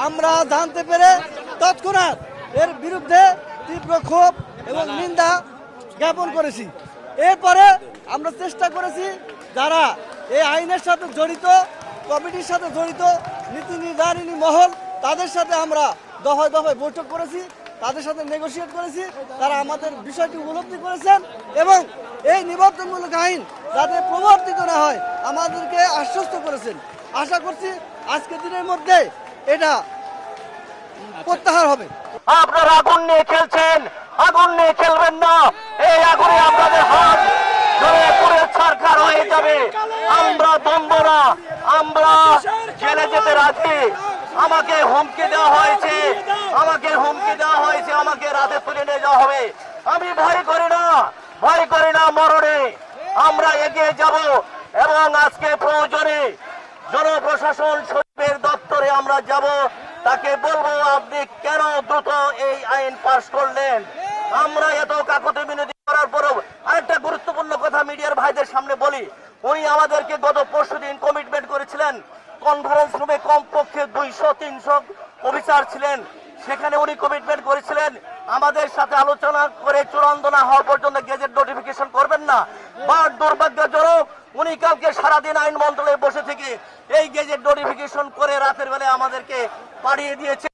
আমরা জানতে পেরে তৎক্ষণাৎ এর বিরুদ্ধে তীব্র ক্ষোভ এবং নিন্দা জ্ঞাপন করেছি। এরপরে আমরা চেষ্টা করেছি যারা এই আইনের সাথে জড়িত, কমিটির সাথে জড়িত নীতি নির্ধারণী মহল, তাদের সাথে আমরা দফায় দফায় বৈঠক করেছি, তাদের সাথে নেগোশিয়েট করেছি। তারা আমাদের বিষয়টি উপলব্ধি করেছেন এবং এই নিবন্ধনমূলক আইন যাতে প্রবর্তিত না হয় আমাদেরকে আশ্বস্ত করেছেন। আশা করছি আজকের দিনের মধ্যে এটা প্রত্যাহার হবে। আপনারা আগুন নিয়ে খেলছেন, আগুন নিয়ে খেলবেন না। এই আগুনে আপনাদের হাত ধরে পুরে ছারখার হয়ে যাবে। আমরা দমবো না, আমরা জেলে যেতে রাজি। আমাকে হুমকি দেওয়া হয়েছে, আমাকে হুমকি দেওয়া হয়েছে, আমাকে রাতে তুলে নিয়ে যাওয়া হবে। আমি ভয় করি না, ভয় করি না মরণে। আমরা এগিয়ে যাব এবং আজকে প্রয়োজনে জনপ্রশাসন সচিবের দপ্তরে আমরা যাব, তাকে বলবো আপনি কেন দ্রুত এই আইন পাশ করলেন। আমরা এত কাকুতি মিনতি করার পরেও আরেকটা গুরুত্বপূর্ণ কথা মিডিয়ার ভাইদের সামনে বলি। উনি আমাদেরকে গত পরশুদিন কমিটমেন্ট করেছিলেন, কনফারেন্স রুমে কমপক্ষে 200-300 অফিসার ছিলেন, সেখানে উনি কমিটমেন্ট করেছিলেন আমাদের সাথে আলোচনা করে চূড়ান্ত না হওয়া পর্যন্ত গেজেট নোটিফিকেশন করবেন না। বা দুর্ভাগ্যজনক উনি কালকে সারাদিন আইন মন্ত্রণালয়ে বসে থেকে এই গেজেট নোটিফিকেশন করে রাতের বেলায় আমাদেরকে পাঠিয়ে দিয়েছে।